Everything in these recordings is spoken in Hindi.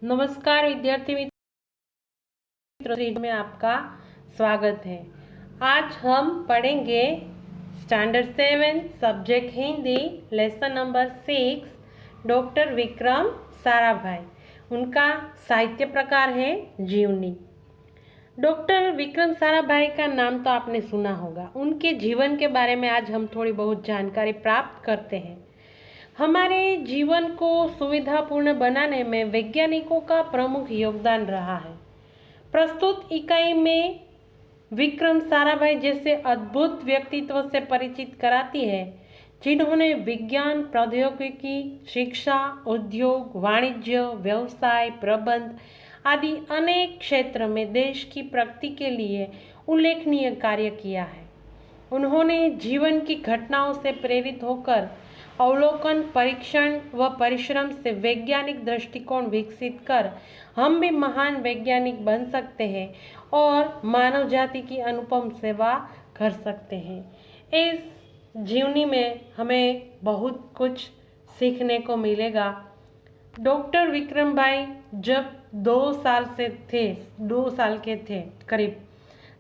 नमस्कार विद्यार्थी मित्रों में आपका स्वागत है। आज हम पढ़ेंगे standard 7 subject Hindi lesson number 6 doctor Vikram Sarabhai. उनका साहित्य प्रकार है जीवनी। डॉक्टर विक्रम साराभाई का नाम तो आपने सुना होगा। उनके जीवन के बारे में आज हम थोड़ी बहुत जानकारी प्राप्त करते हैं। हमारे जीवन को सुविधापूर्ण बनाने में वैज्ञानिकों का प्रमुख योगदान रहा है। प्रस्तुत इकाई में विक्रम साराभाई जैसे अद्भुत व्यक्तित्व से परिचित कराती है, जिन्होंने विज्ञान, प्रौद्योगिकी, शिक्षा, उद्योग, वाणिज्य, व्यवसाय, प्रबंध आदि अनेक क्षेत्र में देश की प्रगति के लिए उल्लेखनीय कार्य किया है। उन्होंने जीवन की घटनाओं से प्रेरित होकर अवलोकन, परीक्षण व परिश्रम से वैज्ञानिक दृष्टिकोण विकसित कर हम भी महान वैज्ञानिक बन सकते हैं और मानव जाति की अनुपम सेवा कर सकते हैं। इस जीवनी में हमें बहुत कुछ सीखने को मिलेगा। डॉक्टर विक्रम भाई जब 2 साल के थे करीब,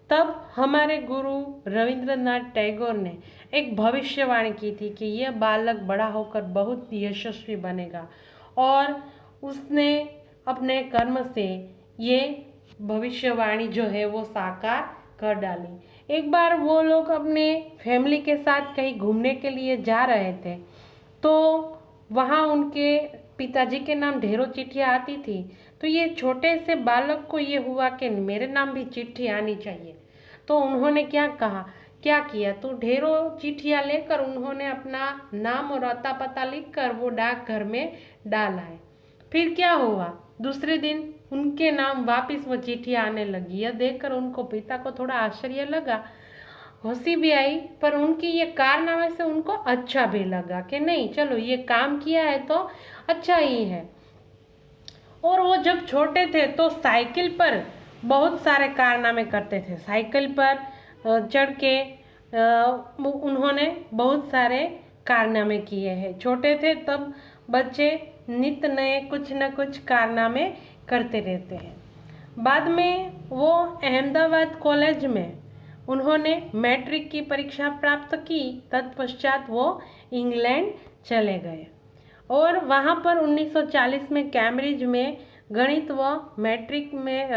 तब हमारे गुरु रविंद्रनाथ टैगोर ने एक भविष्यवाणी की थी कि यह बालक बड़ा होकर बहुत यशस्वी बनेगा, और उसने अपने कर्म से ये भविष्यवाणी जो है वो साकार कर डाली। एक बार वो लोग अपने फैमिली के साथ कहीं घूमने के लिए जा रहे थे, तो वहाँ उनके पिताजी के नाम ढेरों चिट्ठियाँ आती थी। तो ये छोटे से बालक को ये हुआ कि मेरे नाम भी चिट्ठी आनी चाहिए। तो उन्होंने क्या किया, तो ढेरों चिट्ठियाँ लेकर उन्होंने अपना नाम और अता पता लिखकर वो डाकघर में डाल आए। फिर क्या हुआ, दूसरे दिन उनके नाम वापस वो चिट्ठियाँ आने लगी। यह देखकर उनको पिता को थोड़ा आश्चर्य लगा, हंसी भी आई, पर उनकी ये कारनामे से उनको अच्छा भी लगा कि नहीं, चलो ये काम किया है तो अच्छा ही है। और वो जब छोटे थे तो साइकिल पर बहुत सारे कारनामे करते थे। साइकिल पर चढ़ के उन्होंने बहुत सारे कारनामे किए हैं। छोटे थे तब बच्चे नित नए कुछ न कुछ कारनामे करते रहते हैं। बाद में वो अहमदाबाद कॉलेज में उन्होंने मैट्रिक की परीक्षा प्राप्त की। तत्पश्चात वो इंग्लैंड चले गए और वहाँ पर 1940 में कैम्ब्रिज में गणित व मैट्रिक में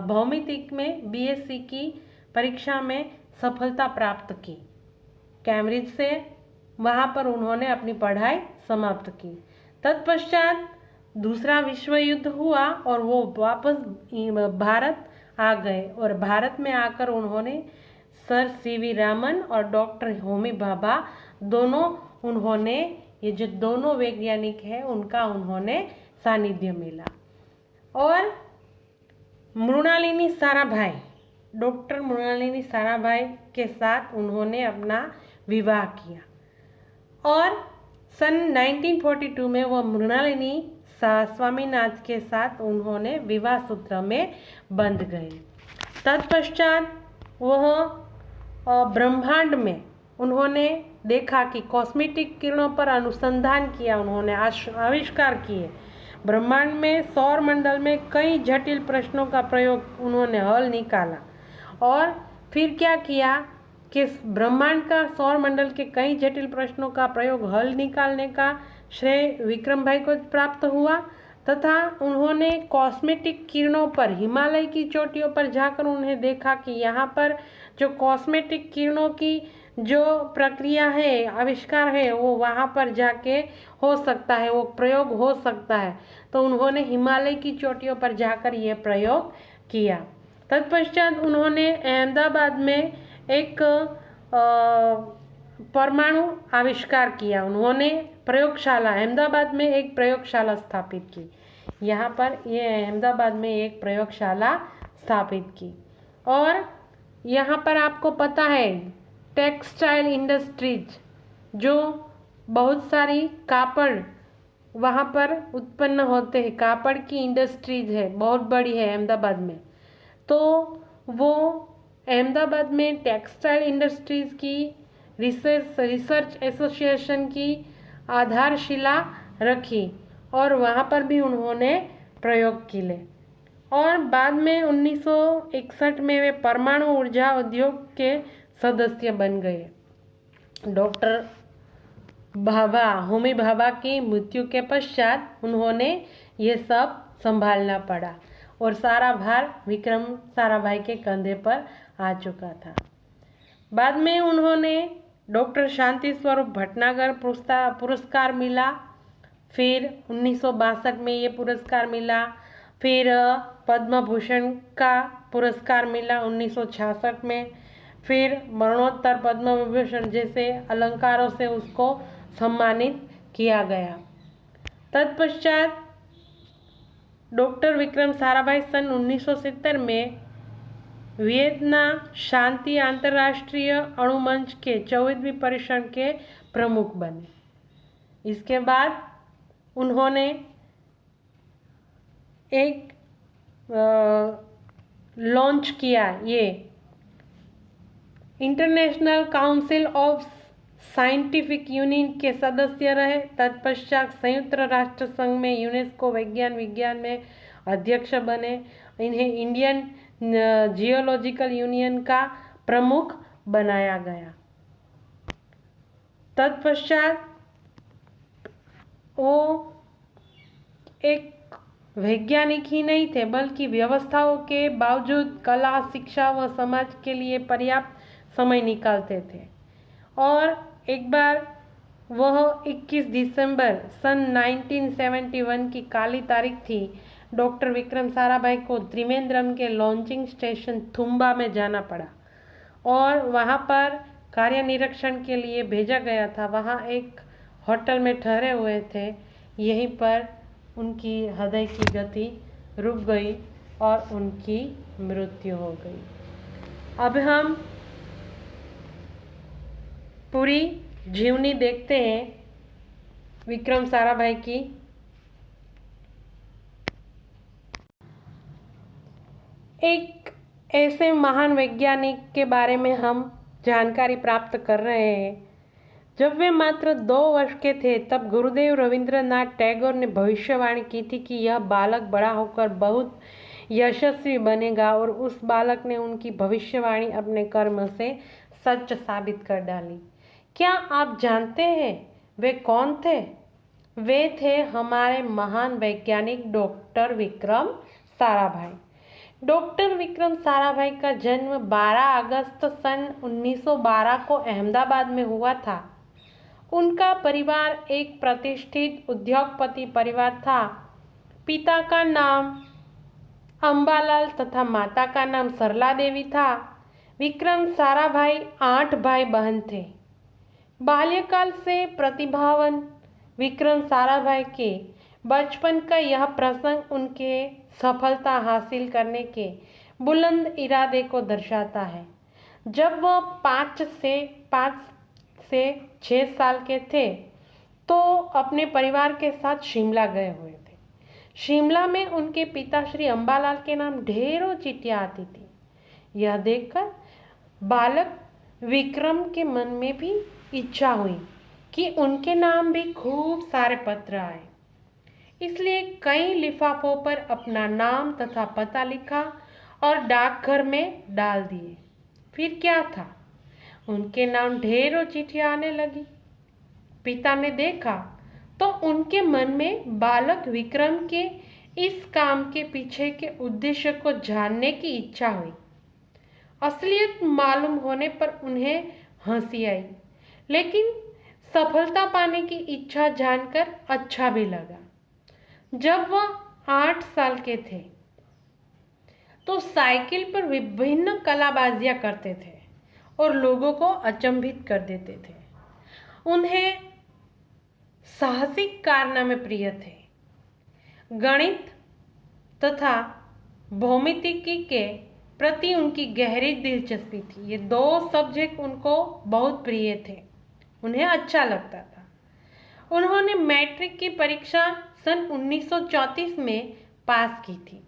भौमितिक में बीएससी की परीक्षा में सफलता प्राप्त की। कैम्ब्रिज से वहाँ पर उन्होंने अपनी पढ़ाई समाप्त की। तत्पश्चात दूसरा विश्व युद्ध हुआ और वो वापस भारत आ गए, और भारत में आकर उन्होंने सर सीवी रामन और डॉक्टर होमी भाभा उन्होंने ये जो दोनों वैज्ञानिक हैं उनका उन्होंने सानिध्य मिला। और मृणालिनी साराभाई, डॉक्टर मृणालिनी साराभाई के साथ उन्होंने अपना विवाह किया और सन 1942 में वह मृणालिनी स्वामीनाथ के साथ उन्होंने विवाह सूत्र में बंध गए। तत्पश्चात वह ब्रह्मांड में उन्होंने देखा कि कॉस्मेटिक किरणों पर अनुसंधान किया, उन्होंने आविष्कार किए। ब्रह्मांड में सौर मंडल में कई जटिल प्रश्नों का प्रयोग उन्होंने हल निकाला, और फिर क्या किया कि ब्रह्मांड का, सौर मंडल के कई जटिल प्रश्नों का प्रयोग हल निकालने का श्रेय विक्रम भाई को प्राप्त हुआ, तथा उन्होंने कॉस्मेटिक किरणों पर हिमालय की चोटियों पर जाकर उन्हें देखा कि यहाँ पर जो कॉस्मेटिक किरणों की जो प्रक्रिया है, आविष्कार है, वो वहाँ पर जाके हो सकता है, वो प्रयोग हो सकता है। तो उन्होंने हिमालय की चोटियों पर जाकर ये प्रयोग किया। तत्पश्चात उन्होंने अहमदाबाद में एक परमाणु आविष्कार किया। उन्होंने प्रयोगशाला, अहमदाबाद में एक प्रयोगशाला स्थापित की। यहाँ पर ये अहमदाबाद में एक प्रयोगशाला स्थापित की। और यहाँ पर आपको पता है टेक्सटाइल इंडस्ट्रीज, जो बहुत सारी कापड़ वहाँ पर उत्पन्न होते हैं, कापड़ की इंडस्ट्रीज है, बहुत बड़ी है अहमदाबाद में। तो वो अहमदाबाद में टेक्सटाइल इंडस्ट्रीज की रिसर्च एसोसिएशन की आधारशिला रखी, और वहाँ पर भी उन्होंने प्रयोग किए और बाद में 1961 में वे परमाणु ऊर्जा उद्योग के सदस्य बन गए। डॉक्टर भाभा होमी भाभा की मृत्यु के पश्चात उन्होंने ये सब संभालना पड़ा और सारा भार विक्रम साराभाई के कंधे पर आ चुका था। बाद में उन्होंने डॉक्टर शांति स्वरूप भटनागर पुरस्कार मिला, फिर 1962 में ये पुरस्कार मिला, फिर पद्म भूषण का पुरस्कार मिला 1966 में, फिर मरणोत्तर पद्म विभूषण जैसे अलंकारों से उसको सम्मानित किया गया। तत्पश्चात डॉक्टर विक्रम साराभाई सन 1970 में वियतना शांति अंतर्राष्ट्रीय अणु मंच के 24वीं परिषद के प्रमुख बने। इसके बाद उन्होंने एक लॉन्च किया, ये international council of scientific union के सदस्य रहे। तत्पश्चात संयुक्त राष्ट्र संघ में यूनेस्को विज्ञान में अध्यक्ष बने। इन्हें इंडियन जियोलॉजिकल यूनियन का प्रमुख बनाया गया। तत्पश्चात वो एक वैज्ञानिक ही नहीं थे बल्कि व्यवस्थाओं के बावजूद कला, शिक्षा व समाज के लिए पर्याप्त समय निकालते थे। और एक बार वह 21 दिसंबर सन 1971 की काली तारीख थी। डॉक्टर विक्रम साराभाई को त्रिवेंद्रम के लॉन्चिंग स्टेशन थुम्बा में जाना पड़ा और वहाँ पर कार्य निरीक्षण के लिए भेजा गया था। वहाँ एक होटल में ठहरे हुए थे। यहीं पर उनकी हृदय की गति रुक गई और उनकी मृत्यु हो गई। अब हम पूरी जीवनी देखते हैं विक्रम साराभाई की। एक ऐसे महान वैज्ञानिक के बारे में हम जानकारी प्राप्त कर रहे हैं। जब वे मात्र 2 वर्ष के थे तब गुरुदेव रविंद्रनाथ टैगोर ने भविष्यवाणी की थी कि यह बालक बड़ा होकर बहुत यशस्वी बनेगा और उस बालक ने उनकी भविष्यवाणी अपने कर्म से सच साबित कर डाली। क्या आप जानते हैं वे कौन थे? वे थे हमारे महान वैज्ञानिक डॉक्टर विक्रम साराभाई। डॉक्टर विक्रम साराभाई का जन्म 12 अगस्त सन 1912 को अहमदाबाद में हुआ था। उनका परिवार एक प्रतिष्ठित उद्योगपति परिवार था। पिता का नाम अंबालाल तथा माता का नाम सरला देवी था। विक्रम साराभाई 8 भाई बहन थे। बाल्यकाल से प्रतिभावान विक्रम साराभाई के बचपन का यह प्रसंग उनके सफलता हासिल करने के बुलंद इरादे को दर्शाता है। जब वह 5 से 6 साल के थे तो अपने परिवार के साथ शिमला गए हुए थे। शिमला में उनके पिता श्री अंबालाल के नाम ढेरों चिट्ठियाँ आती थी। यह देखकर बालक विक्रम के मन में भी इच्छा हुई कि उनके नाम भी खूब सारे पत्र आए। इसलिए कई लिफाफों पर अपना नाम तथा पता लिखा और डाकघर में डाल दिए। फिर क्या था, उनके नाम ढेरों चिट्ठियाँ आने लगी। पिता ने देखा तो उनके मन में बालक विक्रम के इस काम के पीछे के उद्देश्य को जानने की इच्छा हुई। असलियत मालूम होने पर उन्हें हंसी आई, लेकिन सफलता पाने की इच्छा जानकर अच्छा भी लगा। जब वह 8 साल के थे तो साइकिल पर विभिन्न कलाबाजियां करते थे और लोगों को अचंभित कर देते थे। उन्हें साहसिक कारनामे प्रिय थे। गणित तथा भौमितिकी के प्रति उनकी गहरी दिलचस्पी थी। ये 2 सब्जेक्ट उनको बहुत प्रिय थे, उन्हें अच्छा लगता था। उन्होंने मैट्रिक की परीक्षा सन 1934 में पास की थी।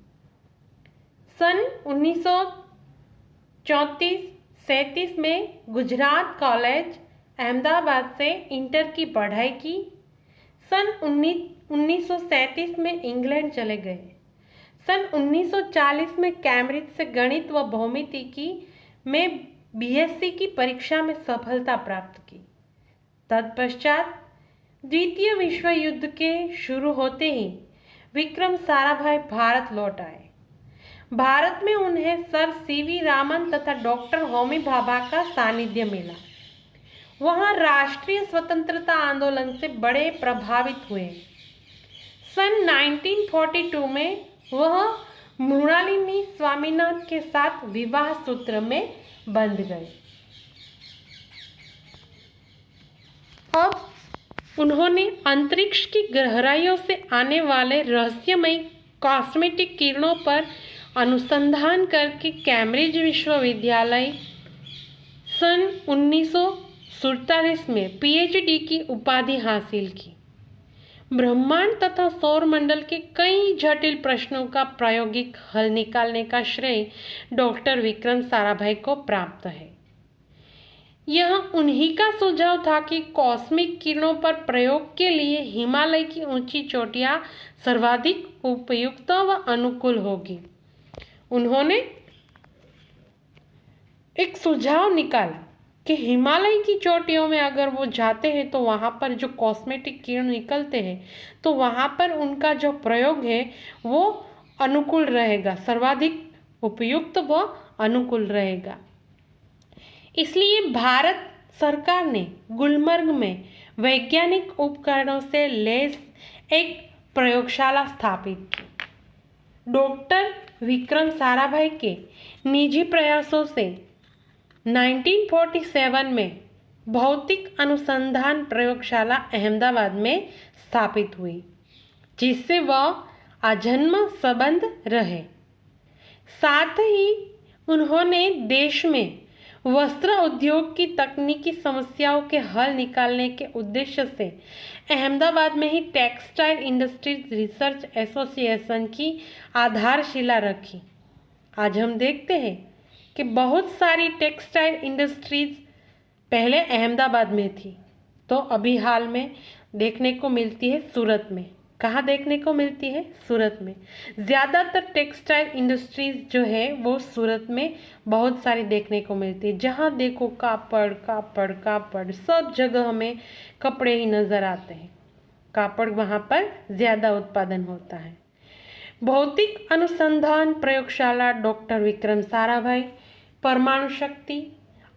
सन 1934-37 में गुजरात कॉलेज अहमदाबाद से इंटर की पढ़ाई की। सन 1937 में इंग्लैंड चले गए। सन 1940 में कैम्ब्रिज से गणित व भौमितिकी में बीएससी की परीक्षा में सफलता प्राप्त की। तत्पश्चात द्वितीय विश्व युद्ध के शुरू होते ही विक्रम साराभाई भारत लौट आए। भारत में उन्हें सर सीवी रामन तथा डॉक्टर होमी भाभा का सानिध्य मिला। वहां राष्ट्रीय स्वतंत्रता आंदोलन से बड़े प्रभावित हुए। सन 1942 में वह मृणालिनी स्वामीनाथन के साथ विवाह सूत्र में बंध गए। अब उन्होंने अंतरिक्ष की गहराइयों से आने वाले रहस्यमयी कॉस्मेटिक किरणों पर अनुसंधान करके कैम्ब्रिज विश्वविद्यालय सन 1947 में पीएचडी की उपाधि हासिल की। ब्रह्मांड तथा सौरमंडल के कई जटिल प्रश्नों का प्रायोगिक हल निकालने का श्रेय डॉक्टर विक्रम साराभाई को प्राप्त है। यह उन्हीं का सुझाव था कि कॉस्मिक किरणों पर प्रयोग के लिए हिमालय की ऊंची चोटियां सर्वाधिक उपयुक्त व अनुकूल होगी। उन्होंने एक सुझाव निकाला कि हिमालय की चोटियों में अगर वो जाते हैं तो वहाँ पर जो कॉस्मेटिक किरण निकलते हैं तो वहाँ पर उनका जो प्रयोग है वो अनुकूल रहेगा, सर्वाधिक उपयुक्त व अनुकूल रहेगा। इसलिए भारत सरकार ने गुलमर्ग में वैज्ञानिक उपकरणों से लैस एक प्रयोगशाला स्थापित की। डॉक्टर विक्रम साराभाई के निजी प्रयासों से 1947 में भौतिक अनुसंधान प्रयोगशाला अहमदाबाद में स्थापित हुई, जिससे वह आजन्म संबंध रहे। साथ ही उन्होंने देश में वस्त्र उद्योग की तकनीकी समस्याओं के हल निकालने के उद्देश्य से अहमदाबाद में ही टेक्सटाइल इंडस्ट्रीज रिसर्च एसोसिएशन की आधारशिला रखी। आज हम देखते हैं कि बहुत सारी टेक्सटाइल इंडस्ट्रीज पहले अहमदाबाद में थी, तो अभी हाल में देखने को मिलती है सूरत में। कहाँ देखने को मिलती है? सूरत में। ज़्यादातर टेक्सटाइल इंडस्ट्रीज जो है वो सूरत में बहुत सारी देखने को मिलती है। जहाँ देखो कापड़ कापड़ कापड़, सब जगह हमें कपड़े ही नज़र आते हैं। कापड़ वहाँ पर ज़्यादा उत्पादन होता है। भौतिक अनुसंधान प्रयोगशाला डॉक्टर विक्रम साराभाई परमाणु शक्ति,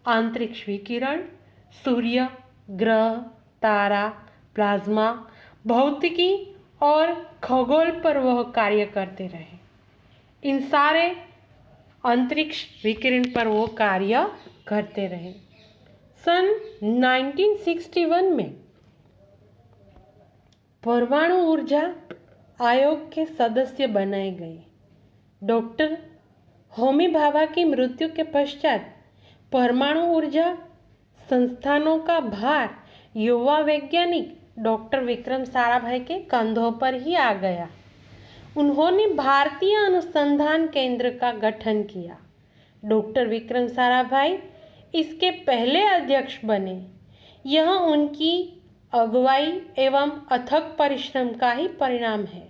अंतरिक्ष विकिरण, सूर्य, ग्रह, तारा, प्लाज्मा, भौतिकी और खगोल पर वह कार्य करते रहे। इन सारे अंतरिक्ष विकिरण पर वो कार्य करते रहे। सन 1961 में परमाणु ऊर्जा आयोग के सदस्य बनाए गए। डॉक्टर होमी भाभा की मृत्यु के पश्चात परमाणु ऊर्जा संस्थानों का भार युवा वैज्ञानिक डॉक्टर विक्रम साराभाई के कंधों पर ही आ गया। उन्होंने भारतीय अनुसंधान केंद्र का गठन किया। डॉक्टर विक्रम साराभाई इसके पहले अध्यक्ष बने। यह उनकी अगुवाई एवं अथक परिश्रम का ही परिणाम है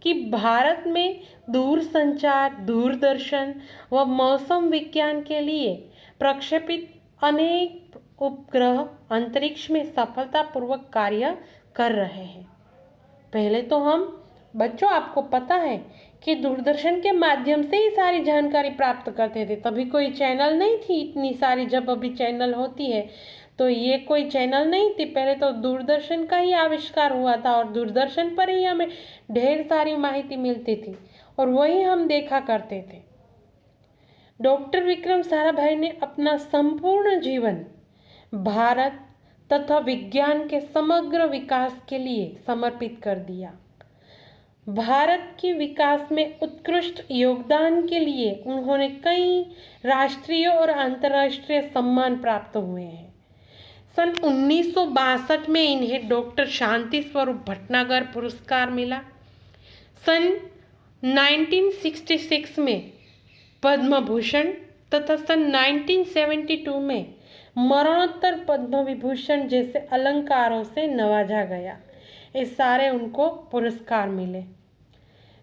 कि भारत में दूरसंचार, दूरदर्शन व मौसम विज्ञान के लिए प्रक्षेपित अनेक उपग्रह अंतरिक्ष में सफलतापूर्वक कार्य कर रहे हैं। पहले तो हम बच्चों, आपको पता है कि दूरदर्शन के माध्यम से ही सारी जानकारी प्राप्त करते थे। तभी कोई चैनल नहीं थी इतनी सारी, जब अभी चैनल होती है तो ये कोई चैनल नहीं थी। पहले तो दूरदर्शन का ही आविष्कार हुआ था और दूरदर्शन पर ही हमें ढेर सारी माहिती मिलती थी और वही हम देखा करते थे। डॉक्टर विक्रम साराभाई ने अपना संपूर्ण जीवन भारत तथा विज्ञान के समग्र विकास के लिए समर्पित कर दिया। भारत के विकास में उत्कृष्ट योगदान के लिए उन्होंने कई राष्ट्रीय और अंतर्राष्ट्रीय सम्मान प्राप्त हुए हैं। सन 1962 में इन्हें डॉक्टर शांति स्वरूप भटनागर पुरस्कार मिला। सन 1966 में पद्म भूषण तथा सन 1972 में मरणोत्तर पद्म विभूषण जैसे अलंकारों से नवाजा गया। ये सारे उनको पुरस्कार मिले।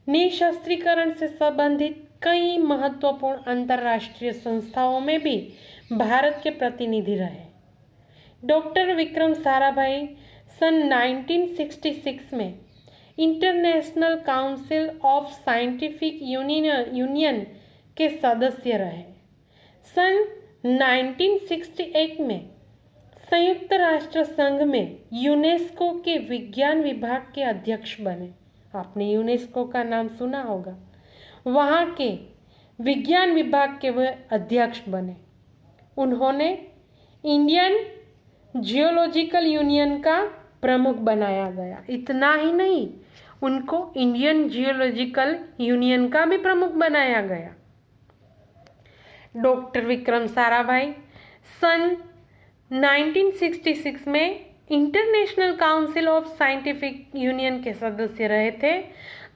निशस्त्रीकरण से संबंधित कई महत्वपूर्ण अंतर्राष्ट्रीय संस्थाओं में भी भारत के प्रतिनिधि रहे। डॉक्टर विक्रम साराभाई सन 1966 में international council of scientific union के सदस्य रहे। सन 1968 में संयुक्त राष्ट्र संघ में यूनेस्को के विज्ञान विभाग के अध्यक्ष बने। आपने यूनेस्को का नाम सुना होगा। वहाँ के विज्ञान विभाग के वह अध्यक्ष बने। उन्होंने इंडियन जियोलॉजिकल यूनियन का प्रमुख बनाया गया। इतना ही नहीं, उनको इंडियन जियोलॉजिकल यूनियन का भी प्रमुख बनाया गया। डॉक्टर विक्रम साराभाई सन 1966 में international council of scientific union के सदस्य रहे थे,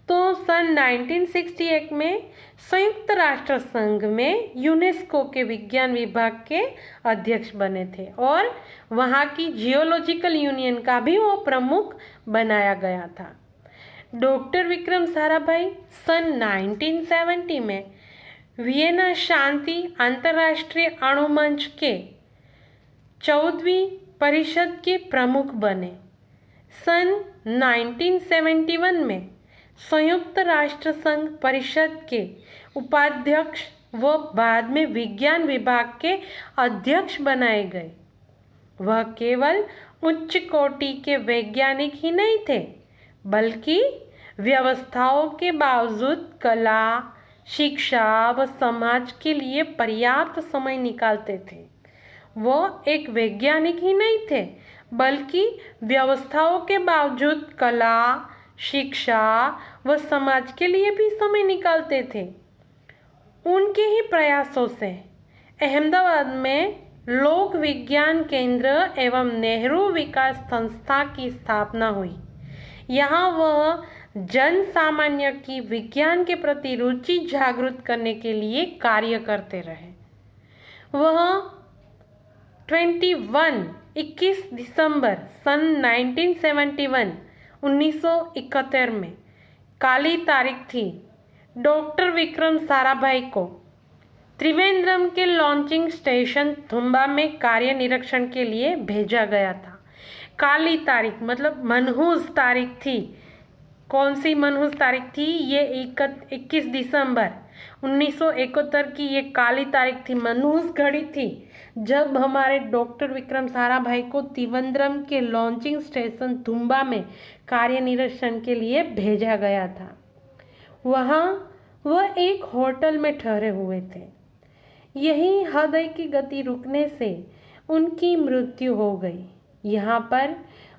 तो सन 1968 में संयुक्त राष्ट्र संघ में यूनेस्को के विज्ञान विभाग के अध्यक्ष बने थे और वहाँ की जियोलॉजिकल यूनियन का भी वो प्रमुख बनाया गया था। डॉक्टर विक्रम साराभाई सन 1970 में वियना शांति अंतर्राष्ट्रीय अणु मंच के 14वीं परिषद के प्रमुख बने। सन 1971 में संयुक्त राष्ट्र संघ परिषद के उपाध्यक्ष व बाद में विज्ञान विभाग के अध्यक्ष बनाए गए। वह केवल उच्च कोटि के वैज्ञानिक ही नहीं थे, बल्कि व्यवस्थाओं के बावजूद कला, शिक्षा व समाज के लिए पर्याप्त समय निकालते थे। वो एक वैज्ञानिक ही नहीं थे, बल्कि व्यवस्थाओं के बावजूद कला, शिक्षा व समाज के लिए भी समय निकालते थे। उनके ही प्रयासों से अहमदाबाद में लोक विज्ञान केंद्र एवं नेहरू विकास संस्था की स्थापना हुई। यहाँ वह जन सामान्य की विज्ञान के प्रति रुचि जागृत करने के लिए कार्य करते रहे। वह 21 दिसंबर सन 1971 में काली तारीख थी। डॉक्टर विक्रम साराभाई को त्रिवेंद्रम के लॉन्चिंग स्टेशन थुम्बा में कार्य निरीक्षण के लिए भेजा गया था। काली तारीख मतलब मनहूस तारीख थी। कौन सी मनहूस तारीख थी? ये 21 दिसंबर 1971 की ये काली तारीख थी, मनहूस घड़ी थी, जब हमारे डॉक्टर विक्रम साराभाई को त्रिवेंद्रम के लॉन्चिंग स्टेशन थुम्बा में कार्य निरीक्षण के लिए भेजा गया था। वहाँ वह एक होटल में ठहरे हुए थे। यही हृदय की गति रुकने से उनकी मृत्यु हो गई। यहाँ पर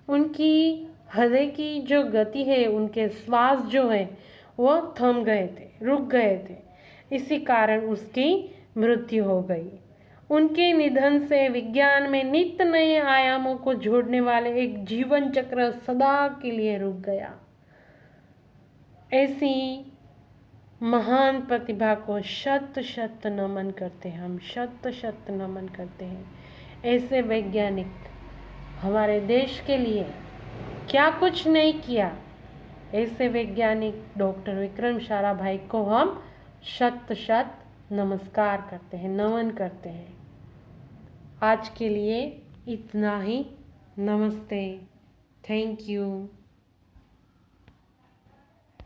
उनकी हृदय की जो गति है, उनके श्वास जो है वो थम गए थे, रुक गए थे। इसी कारण उसकी मृत्यु हो गई। उनके निधन से विज्ञान में नित्य नए आयामों को जोड़ने वाले एक जीवन चक्र सदा के लिए रुक गया। ऐसी महान प्रतिभा को शत शत नमन करते हैं हम, शत शत नमन करते हैं। ऐसे वैज्ञानिक हमारे देश के लिए क्या कुछ नहीं किया, ऐसे वैज्ञानिक डॉक्टर विक्रम साराभाई को हम शत शत नमस्कार करते हैं, नमन करते हैं। आज के लिए इतना ही। नमस्ते, थैंक यू।